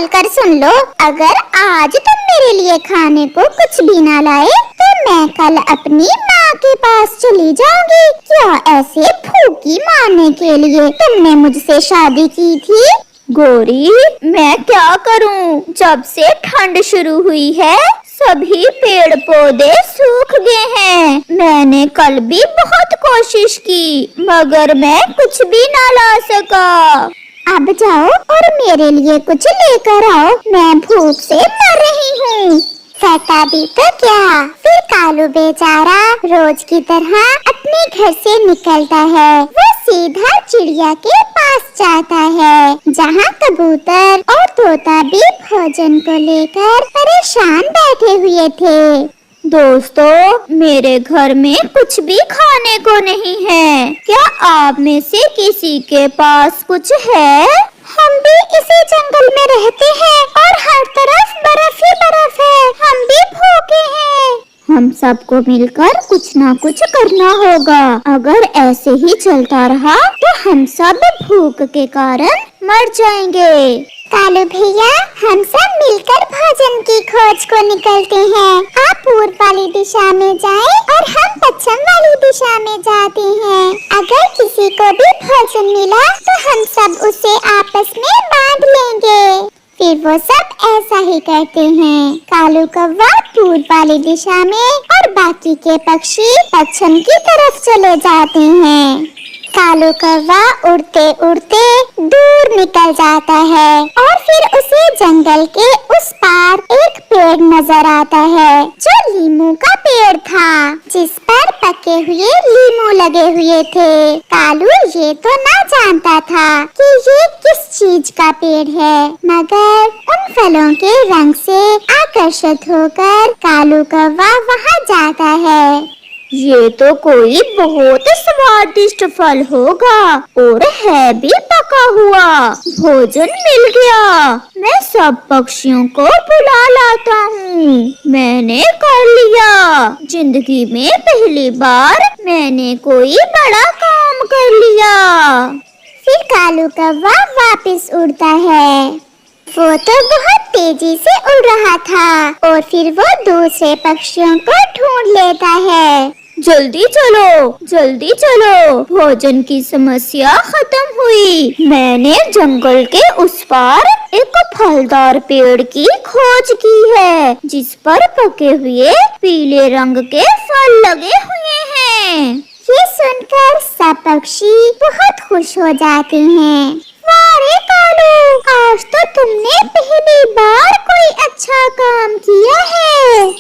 कर सुन लो, अगर आज तुम मेरे लिए खाने को कुछ भी ना लाए तो मैं कल अपनी माँ के पास चली जाऊंगी। क्या ऐसे फूकी मारने के लिए तुमने मुझसे शादी की थी? गौरी, मैं क्या करूं? जब से ठंड शुरू हुई है सभी पेड़ पौधे सूख गए हैं। मैंने कल भी बहुत कोशिश की मगर मैं कुछ भी ना ला सका। अब जाओ और मेरे लिए कुछ लेकर आओ, मैं भूख से मर रही हूँ। फटा भी तो क्या, फिर कालू बेचारा रोज की तरह अपने घर से निकलता है। वो सीधा चिड़िया के पास जाता है जहाँ कबूतर और तोता भी भोजन को लेकर परेशान बैठे हुए थे। दोस्तों, मेरे घर में कुछ भी खाने को नहीं है। क्या आप में से किसी के पास कुछ है? हम भी इसी जंगल में रहते हैं और हर तरफ बर्फ ही बर्फ है। हम भी भूखे हैं। हम सबको मिलकर कुछ ना कुछ करना होगा। अगर ऐसे ही चलता रहा तो हम सब भूख के कारण मर जाएंगे। कालू भैया, हम सब मिलकर भोजन की खोज को निकलते हैं। आप पूर्व वाली दिशा में जाएं और हम पश्चिम वाली दिशा में जाते हैं। अगर किसी को भी भोजन मिला तो हम सब उसे आपस में बांट लेंगे। फिर वो सब ऐसा ही करते हैं। कालू कौवा पूर्व वाली दिशा में और बाकी के पक्षी पश्चिम की तरफ चले जाते हैं। कालू कौवा उड़ते उड़ते दूर निकल जाता है और फिर उसे जंगल के उस पार एक पेड़ नजर आता है जो लीमू का पेड़ था, जिस पर पके हुए लीमू लगे हुए थे। कालू ये तो ना जानता था कि ये किस चीज का पेड़ है, मगर उन फलों के रंग से आकर्षित होकर कालू कौवा वहाँ जाता है। ये तो कोई बहुत स्वादिष्ट फल होगा और है भी पका हुआ। भोजन मिल गया। मैं सब पक्षियों को बुला लाता हूँ। मैंने कर लिया। जिंदगी में पहली बार मैंने कोई बड़ा काम कर लिया। फिर कालू कौवा वापस उड़ता है। वो तो बहुत तेजी से उड़ रहा था और फिर वो दूसरे पक्षियों को ढूंढ लेता है। जल्दी चलो, जल्दी चलो, भोजन की समस्या खत्म हुई। मैंने जंगल के उस पार एक फलदार पेड़ की खोज की है जिस पर पके हुए पीले रंग के फल लगे हुए हैं। ये सुनकर सब पक्षी बहुत खुश हो जाते हैं। वाह रे कालू, आज तो तुमने पहली बार कोई अच्छा काम किया है।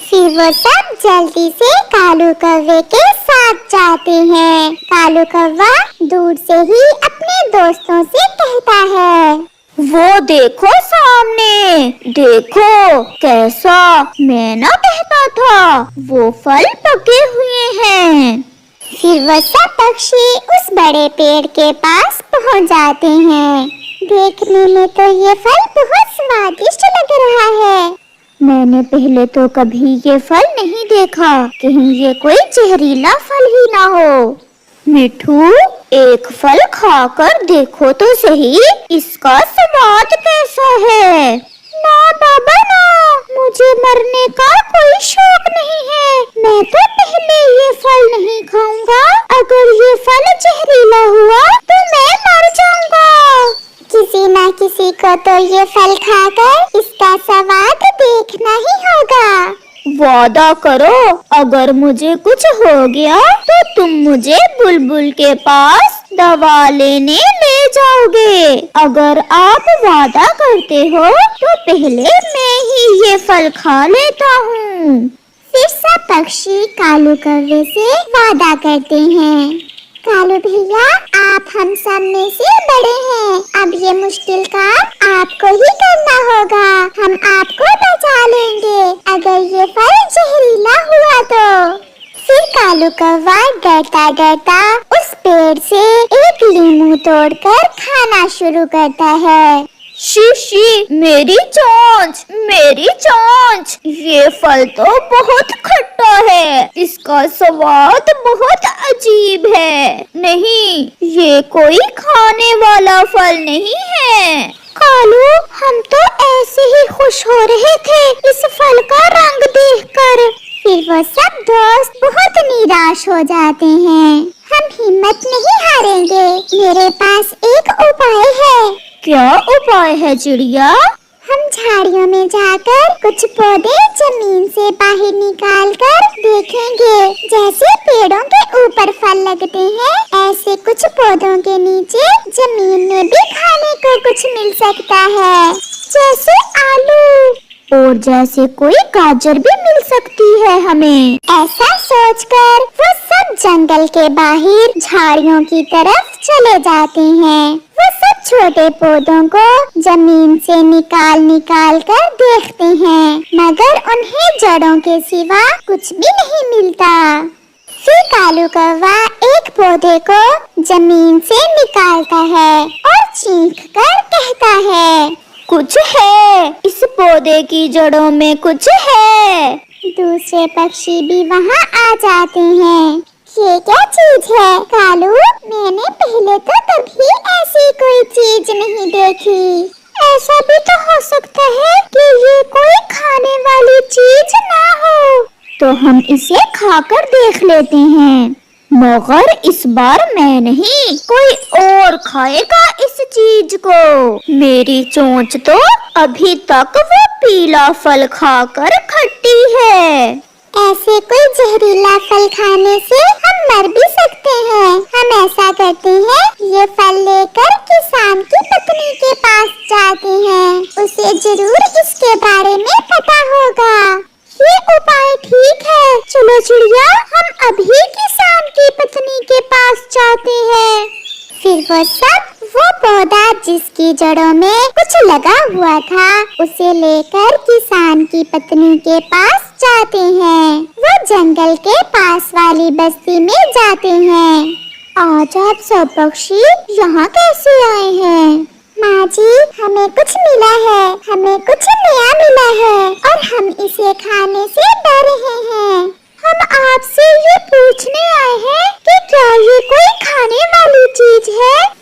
फिर वो सब जल्दी से कालू कौवे के साथ जाते हैं। कालू कौवा दूर से ही अपने दोस्तों से कहता है, वो देखो सामने, देखो कैसा मैं ना कहता था, वो फल पके हुए हैं। फिर वो सब पक्षी उस बड़े पेड़ के पास पहुंच जाते हैं। देखने में तो ये फल बहुत स्वादिष्ट लग रहा है। मैंने पहले तो कभी ये फल नहीं देखा, कहीं ये कोई जहरीला फल ही ना हो। मिठू, एक फल खाकर देखो तो सही, इसका स्वाद कैसा है। ना बाबा ना, मुझे मरने का कोई शौक नहीं है। मैं तो पहले ये फल नहीं खाऊंगा। अगर ये फल जहरीला हुआ तो मैं मर जाऊंगा। किसी ना किसी को तो ये फल खाकर इसका स्वाद देखना ही होगा। वादा करो, अगर मुझे कुछ हो गया तो तुम मुझे बुलबुल के पास दवा लेने ले जाओगे। अगर आप वादा करते हो तो पहले मैं ही ये फल खा लेता हूँ। फिर सब पक्षी कालू कौवे से वादा करते हैं। कालू भैया, आप हम सब में से बड़े हैं। अब ये मुश्किल काम आपको ही करना होगा। हम आपको बचा लेंगे अगर ये फल जहरीला हुआ तो। फिर कालू कौवा डरता डरता उस पेड़ से एक लीमू तोड़कर खाना शुरू करता है। शी, मेरी चोंच, मेरी चोंच, ये फल तो बहुत खट्टा है, इसका स्वाद बहुत अजीब है। नहीं, ये कोई खाने वाला फल नहीं है। कालू, हम तो ऐसे ही खुश हो रहे थे इस फल का रंग देखकर। फिर वो सब दोस्त बहुत निराश हो जाते हैं। हम हिम्मत नहीं हारेंगे, मेरे पास एक उपाय है। क्या उपाय है चिड़िया? हम झाड़ियों में जाकर कुछ पौधे जमीन से बाहर निकाल कर देखेंगे। जैसे पेड़ों के ऊपर फल लगते हैं, ऐसे कुछ पौधों के नीचे जमीन में भी खाने को कुछ मिल सकता है, जैसे आलू। और जैसे कोई गाजर भी मिल सकती है हमें। ऐसा सोचकर वो सब जंगल के बाहर झाड़ियों की तरफ चले जाते हैं। वो सब छोटे पौधों को जमीन से निकाल निकाल कर देखते हैं, मगर उन्हें जड़ों के सिवा कुछ भी नहीं मिलता। फिर कालू कौवा एक पौधे को जमीन से निकालता है और चीख कर कहता है, कुछ है, इस पौधे की जड़ों में कुछ है। दूसरे पक्षी भी वहाँ आ जाते हैं। ये क्या चीज है कालू? मैंने पहले तो कभी ऐसी कोई चीज नहीं देखी। ऐसा भी तो हो सकता है कि ये कोई खाने वाली चीज ना हो। तो हम इसे खाकर देख लेते हैं, मगर इस बार मैं नहीं, कोई और खाएगा इस चीज को। मेरी चोंच तो अभी तक वो पीला फल खाकर खट्टी है। ऐसे कोई जहरीला फल खाने से हम मर भी सकते हैं। हम ऐसा करते हैं, ये फल लेकर किसान की पत्नी के पास जाते हैं। उसे जरूर इसके बारे में पता होगा। ये उपाय ठीक है। चलो चिड़िया, हम अभी किसान की पत्नी के पास जाते हैं। फिर वो पौधा जिसकी जड़ों में कुछ लगा हुआ था, उसे लेकर किसान की पत्नी के पास जाते हैं। वो जंगल के पास वाली बस्ती में जाते हैं। आज आप सब पक्षी यहाँ कैसे आए हैं? माँ जी, हमें कुछ मिला है, हमें कुछ नया मिला है और हम इसे खाने से डर रहे हैं। हम आपसे ये पूछने आए हैं कि क्या ये कोई खाने वाली चीज है?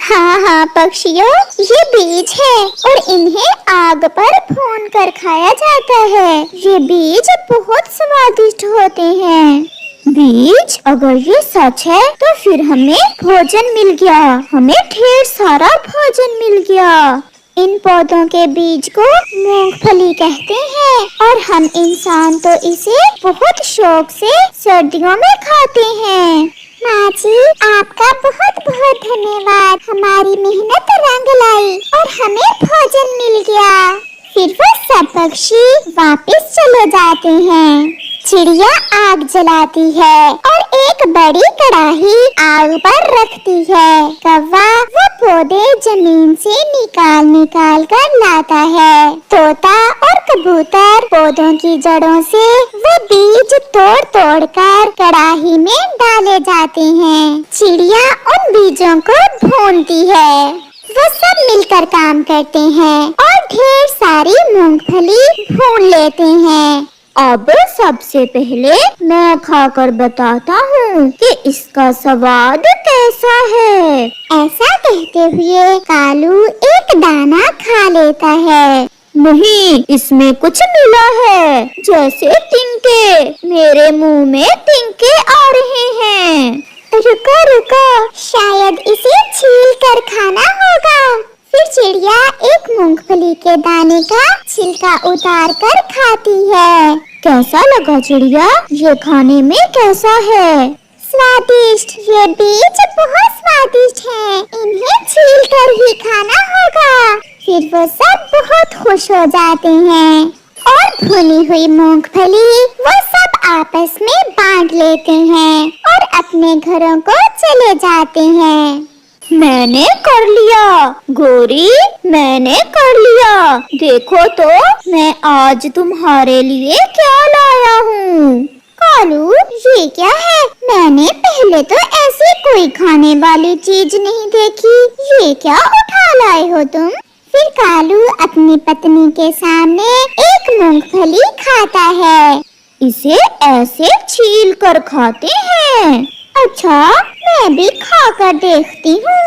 हाँ हाँ पक्षियों, ये बीज है और इन्हें आग पर भून कर खाया जाता है। ये बीज बहुत स्वादिष्ट होते हैं। बीज? अगर ये सच है तो फिर हमें भोजन मिल गया, हमें ढेर सारा भोजन मिल गया। इन पौधों के बीज को मूंगफली कहते हैं और हम इंसान तो इसे बहुत शौक से सर्दियों में खाते हैं। माँ जी, आपका बहुत बहुत धन्यवाद। हमारी मेहनत रंग लाई और हमें भोजन मिल गया। फिर वो सब पक्षी वापस चले जाते हैं। चिड़िया आग जलाती है और एक बड़ी कढ़ाई आग पर रखती है। कौवा वो पौधे जमीन से निकाल निकाल कर लाता है। तोता और कबूतर पौधों की जड़ों से वो बीज तोड़ तोड़ कर कढ़ाई में डाले जाते हैं। चिड़िया उन बीजों को भूनती है। वो सब मिलकर काम करते हैं और ढेर सारी मूंगफली भून लेते हैं। अब सबसे पहले मैं खाकर बताता हूँ कि इसका स्वाद कैसा है। ऐसा कहते हुए कालू एक दाना खा लेता है। नहीं, इसमें कुछ मिला है, जैसे तिनके। मेरे मुंह में तिनके आ रहे हैं। रुको रुको, शायद इसे छील कर खाना होगा। फिर चिड़िया एक मूंगफली के दाने का छिलका उतार कर खाती है। कैसा लगा चिड़िया? ये खाने में कैसा है? स्वादिष्ट। ये बीज बहुत स्वादिष्ट हैं। इन्हें छील कर ही खाना होगा। फिर वो सब बहुत खुश हो जाते हैं और भुनी हुई मूंगफली वो सब आपस में बांट लेते हैं और अपने घरों को चले जाते हैं। मैंने कर लिया गोरी, मैंने कर लिया। देखो तो मैं आज तुम्हारे लिए क्या लाया हूँ। कालू, ये क्या है? मैंने पहले तो ऐसी कोई खाने वाली चीज नहीं देखी। ये क्या उठा लाए हो तुम? फिर कालू अपनी पत्नी के सामने एक मूंगफली खाता है। इसे ऐसे छील कर खाते हैं। अच्छा, मैं भी खाकर देखती हूँ।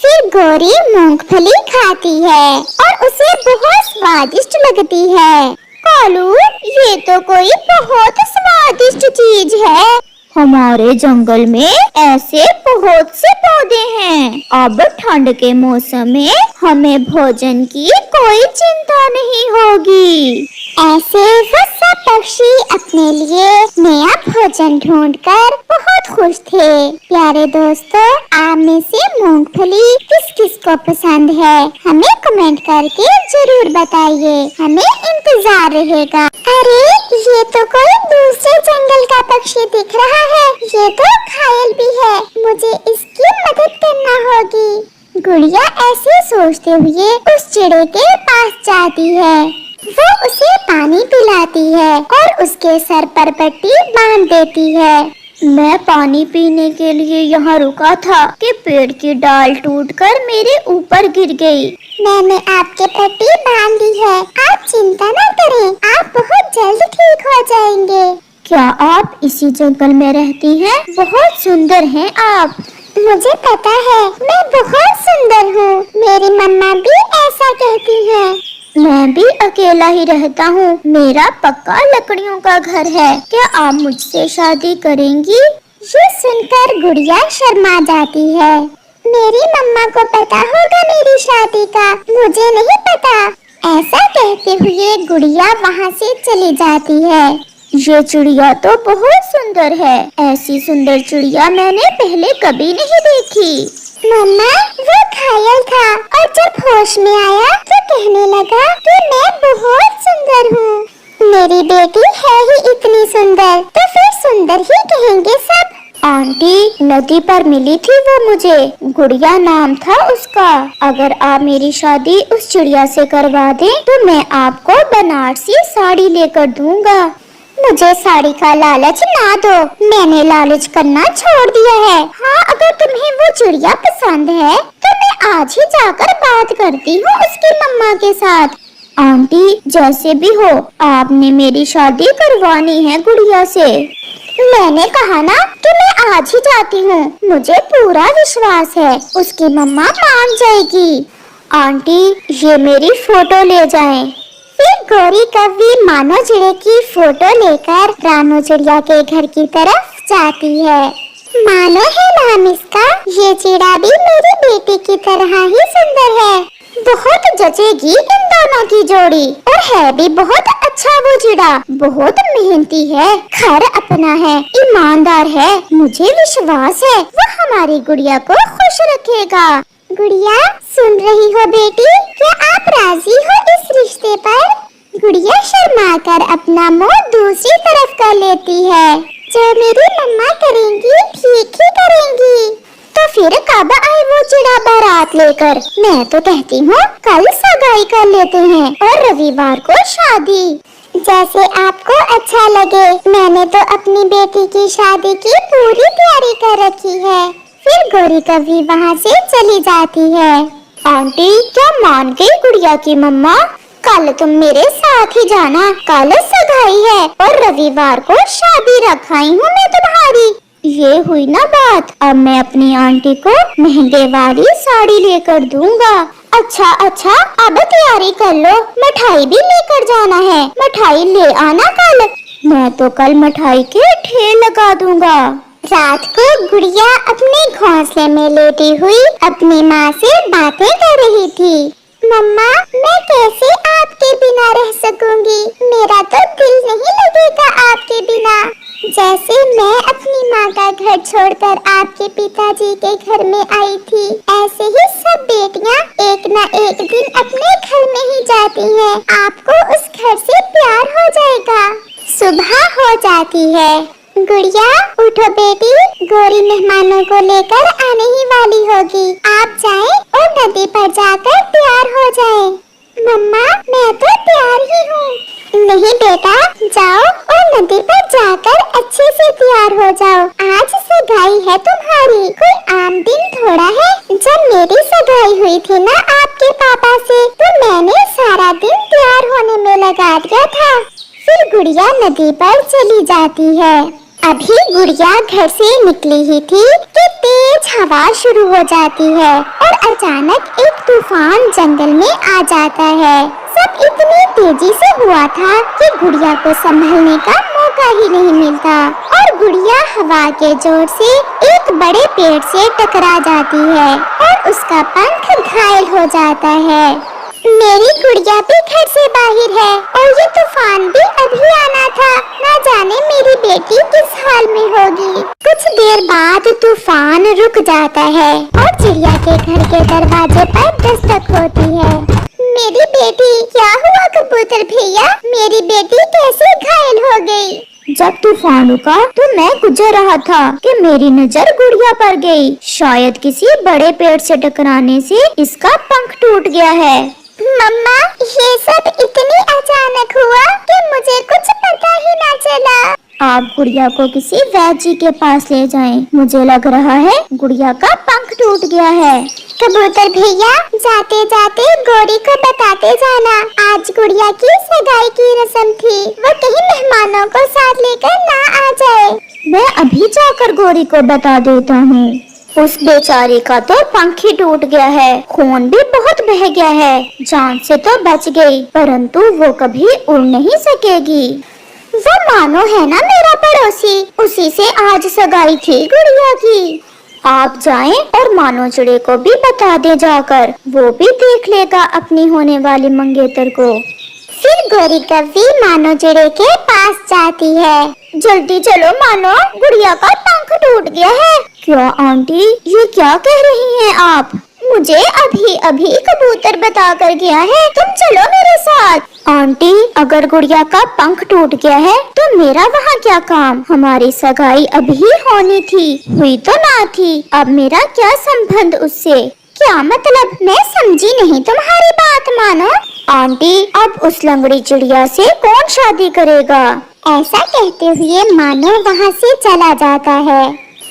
फिर गौरी मूंगफली खाती है और उसे बहुत स्वादिष्ट लगती है। कालू, ये तो कोई बहुत स्वादिष्ट चीज है। हमारे जंगल में ऐसे बहुत से पौधे हैं। अब ठंड के मौसम में हमें भोजन की कोई चिंता नहीं होगी। ऐसे वो सब पक्षी अपने लिए नया भोजन ढूंढकर बहुत खुश थे। प्यारे दोस्तों, आप में से मूंगफली किस किस को पसंद है, हमें कमेंट करके जरूर बताइए, हमें इंतजार रहेगा। अरे, ये तो कोई दूसरे जंगल का पक्षी दिख रहा है। ये तो घायल भी है, मुझे इसकी मदद करना होगी। गुड़िया ऐसे सोचते हुए उस चिड़े के पास जाती है। वो उसे पानी पिलाती है और उसके सर पर पट्टी बांध देती है। मैं पानी पीने के लिए यहाँ रुका था कि पेड़ की डाल टूटकर मेरे ऊपर गिर गई। मैंने आपके पट्टी बांध दी है, आप चिंता न करें, आप बहुत जल्द ठीक हो जाएंगे। क्या आप इसी जंगल में रहती हैं? बहुत सुंदर हैं आप। मुझे पता है, मैं बहुत सुंदर हूँ। मेरी मम्मा भी ऐसा कहती है। मैं भी अकेला ही रहता हूँ। मेरा पक्का लकड़ियों का घर है। क्या आप मुझसे शादी करेंगी? ये सुनकर गुड़िया शर्मा जाती है। मेरी मम्मा को पता होगा मेरी शादी का, मुझे नहीं पता। ऐसा कहते हुए गुड़िया वहाँ से चली जाती है। ये चिड़िया तो बहुत सुंदर है। ऐसी सुंदर चिड़िया मैंने पहले कभी नहीं देखी। मम्मा, वो घायल था और जब होश में आया तो कहने लगा कि मैं बहुत सुंदर हूँ। मेरी बेटी है ही इतनी सुंदर, तो फिर सुंदर ही कहेंगे सब। आंटी, नदी पर मिली थी वो मुझे, गुड़िया नाम था उसका। अगर आप मेरी शादी उस चिड़िया से करवा दें तो मैं आपको बनारसी साड़ी लेकर दूंगा। मुझे साड़ी का लालच ना दो, मैंने लालच करना छोड़ दिया है। हाँ, अगर तुम्हें वो चिड़िया पसंद है तो मैं आज ही जाकर बात करती हूँ उसकी मम्मा के साथ। आंटी, जैसे भी हो, आपने मेरी शादी करवानी है गुड़िया से। मैंने कहा ना कि मैं आज ही जाती हूँ, मुझे पूरा विश्वास है उसकी मम्मा मान जाएगी। आंटी, ये मेरी फोटो ले जाएं। फिर गौरी कव्वी मानो चिड़े की फोटो लेकर रानो चिड़िया के घर की तरफ जाती है। मानो है नाम इसका, ये चिड़ा भी मेरी बेटी की तरह ही सुंदर है। बहुत जचेगी इन दोनों की जोड़ी। और है भी बहुत अच्छा वो चिड़ा, बहुत मेहनती है, घर अपना है, ईमानदार है। मुझे विश्वास है वो हमारी गुड़िया को खुश रखेगा। गुड़िया, सुन रही हो बेटी, क्या आप राजी हो इस रिश्ते पर? गुड़िया शर्मा कर अपना मुंह दूसरी तरफ कर लेती है। जो मेरी मम्मा करेंगी ठीक ही करेंगी। तो फिर कब आए वो चिड़ा बारात लेकर? मैं तो कहती हूँ कल सगाई कर लेते हैं और रविवार को शादी। जैसे आपको अच्छा लगे। मैंने तो अपनी बेटी की शादी की पूरी तैयारी कर रखी है। फिर गौरी कभी वहाँ से चली जाती है। आंटी, क्या मान गई गुड़िया की मम्मा? कल तुम मेरे साथ ही जाना, कल सगाई है और रविवार को शादी रखाई हूँ मैं तुम्हारी। ये हुई ना बात। अब मैं अपनी आंटी को महंगे वाली साड़ी लेकर दूंगा। अच्छा, अब तैयारी कर लो, मिठाई भी लेकर जाना है, मिठाई ले आना कल। मैं तो कल मिठाई के ठेल लगा दूंगा। रात को गुड़िया अपने घोंसले में लेटी हुई अपनी माँ से बातें कर रही थी। मम्मा, मैं कैसे आपके बिना रह सकूंगी? मेरा तो दिल नहीं लगेगा आपके बिना। जैसे मैं अपनी माँ का घर छोड़कर आपके पिताजी के घर में आई थी, ऐसे ही सब बेटियाँ एक न एक दिन अपने घर में ही जाती हैं। आपको उस घर से प्यार हो जाएगा। सुबह हो जाती है। गुड़िया, उठो बेटी, गौरी मेहमानों को लेकर आने ही वाली होगी। आप जाएं और नदी पर जाकर तैयार हो जाएं। मम्मा, मैं तो तैयार ही हूँ। नहीं बेटा, जाओ और नदी पर जाकर अच्छे से तैयार हो जाओ। आज सगाई है तुम्हारी, कोई आम दिन थोड़ा है। जब मेरी सगाई हुई थी ना आपके पापा से, तो मैंने सारा दिन तैयार होने में लगा दिया था। फिर गुड़िया नदी पर चली जाती है। अभी गुड़िया घर से निकली ही थी कि तेज हवा शुरू हो जाती है और अचानक एक तूफान जंगल में आ जाता है। सब इतनी तेजी से हुआ था कि गुड़िया को संभलने का मौका ही नहीं मिलता और गुड़िया हवा के जोर से एक बड़े पेड़ से टकरा जाती है और उसका पंख घायल हो जाता है। मेरी गुड़िया भी घर से बाहर है और ये तूफान भी अभी आना था। न जाने मेरी बेटी किस हाल में होगी। कुछ देर बाद तूफान रुक जाता है और चिड़िया के घर के दरवाजे पर दस्तक होती है। मेरी बेटी, क्या हुआ कबूतर भैया? मेरी बेटी कैसे घायल हो गई? जब तूफान रुका तो मैं गुजर रहा था कि मेरी नजर गुड़िया पर गई। शायद किसी बड़े पेड़ से टकराने से इसका पंख टूट गया है। मम्मा, ये सब इतनी अचानक हुआ कि मुझे कुछ पता ही ना चला। आप गुड़िया को किसी वैद्य जी के पास ले जाएं। मुझे लग रहा है गुड़िया का पंख टूट गया है। कबूतर भैया, जाते जाते गौरी को बताते जाना, आज गुड़िया की सगाई की रस्म थी। वो कहीं मेहमानों को साथ लेकर ना आ जाए। मैं अभी जाकर गौरी को बता देता हूँ। उस बेचारी का तो पंख ही टूट गया है, खून भी बहुत बह गया है। जान से तो बच गई, परंतु वो कभी उड़ नहीं सकेगी। वो मानो है ना मेरा पड़ोसी, उसी से आज सगाई थी गुड़िया की। आप जाएं और मानो चिड़े को भी बता दे जाकर, वो भी देख लेगा अपनी होने वाली मंगेतर को। फिर गौरी कव्वी मानो चिड़े के पास जाती है। जल्दी चलो मानो, गुड़िया का पंख टूट गया है। क्या आंटी, ये क्या कह रही हैं आप? मुझे अभी अभी कबूतर बता कर गया है, तुम चलो मेरे साथ। आंटी, अगर गुड़िया का पंख टूट गया है तो मेरा वहाँ क्या काम? हमारी सगाई अभी होनी थी, हुई तो ना थी। अब मेरा क्या संबंध उससे? क्या मतलब? मैं समझी नहीं तुम्हारी बात। मानो आंटी, अब उस लंगड़ी चिड़िया से कौन शादी करेगा? ऐसा कहते हुए मानो वहाँ से चला जाता है।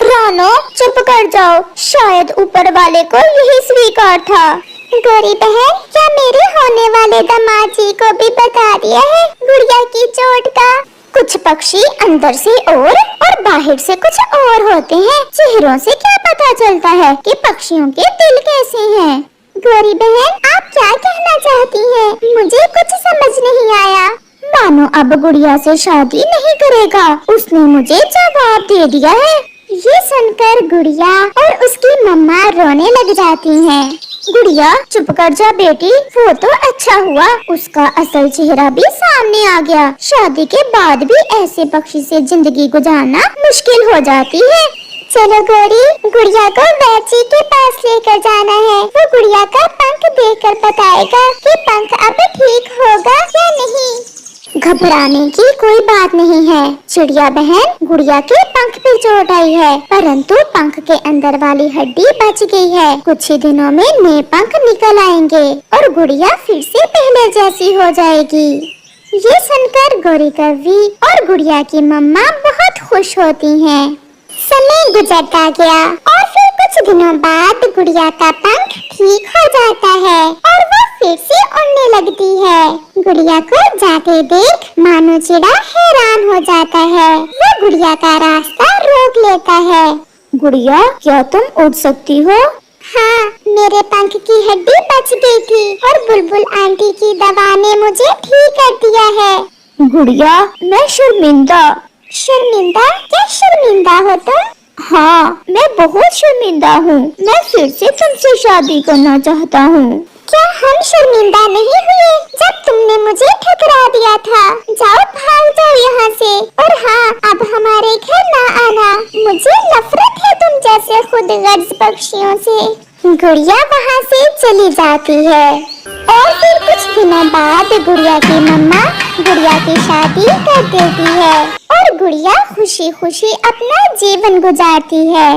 रानो, चुप कर जाओ, शायद ऊपर वाले को यही स्वीकार था। गौरी बहन, क्या मेरे होने वाले दामाद जी को भी बता दिया है गुड़िया की चोट का? कुछ पक्षी अंदर से और बाहर से कुछ और होते हैं। चेहरों से क्या पता चलता है कि पक्षियों के दिल कैसे हैं? गौरी बहन, आप क्या कहना चाहती हैं? मुझे कुछ समझ नहीं आया। मानो अब गुड़िया से शादी नहीं करेगा, उसने मुझे जवाब दे दिया है। ये सुनकर गुड़िया और उसकी मम्मा रोने लग जाती हैं। गुड़िया, चुप कर जा बेटी, वो तो अच्छा हुआ उसका असल चेहरा भी सामने आ गया। शादी के बाद भी ऐसे पक्षी से जिंदगी गुजारना मुश्किल हो जाती है। चलो गौरी, गुड़िया को वैद्य के पास लेकर जाना है। वो गुड़िया का पंख देखकर बताएगा कि पंख अब ठीक होगा या नहीं। घबराने की कोई बात नहीं है चिड़िया बहन, गुड़िया के पंख पे चोट आई है, परंतु पंख के अंदर वाली हड्डी बच गई है। कुछ ही दिनों में नए पंख निकल आएंगे और गुड़िया फिर से पहले जैसी हो जाएगी। ये सुनकर गौरी कव्वी और गुड़िया की मम्मा बहुत खुश होती हैं। समय गुजरता गया और फिर कुछ दिनों बाद गुड़िया का पंख ठीक हो जाता है और वो फिर से उड़ने लगती है। गुड़िया को जाते देख मानो चिड़ा हैरान हो जाता है। वो गुड़िया का रास्ता रोक लेता है। गुड़िया, क्या तुम उड़ सकती हो? हाँ, मेरे पंख की हड्डी बच गई थी और बुलबुल आंटी की दवा ने मुझे ठीक कर दिया है। गुड़िया, मैं शर्मिंदा। शर्मिंदा? क्या शर्मिंदा हो तुम? हाँ, मैं बहुत शर्मिंदा हूँ। मैं फिर से तुमसे शादी करना चाहता हूँ। क्या हम शर्मिंदा नहीं हुए जब तुमने मुझे ठुकरा दिया था? जाओ, भाग जाओ यहाँ से। और हाँ, अब हमारे घर ना आना, मुझे नफरत है तुम जैसे खुदगर्ज पक्षियों से। गुड़िया वहाँ से चली जाती है और फिर कुछ दिनों बाद गुड़िया की मम्मा गुड़िया की शादी कर देती है और गुड़िया खुशी खुशी अपना जीवन गुजारती है।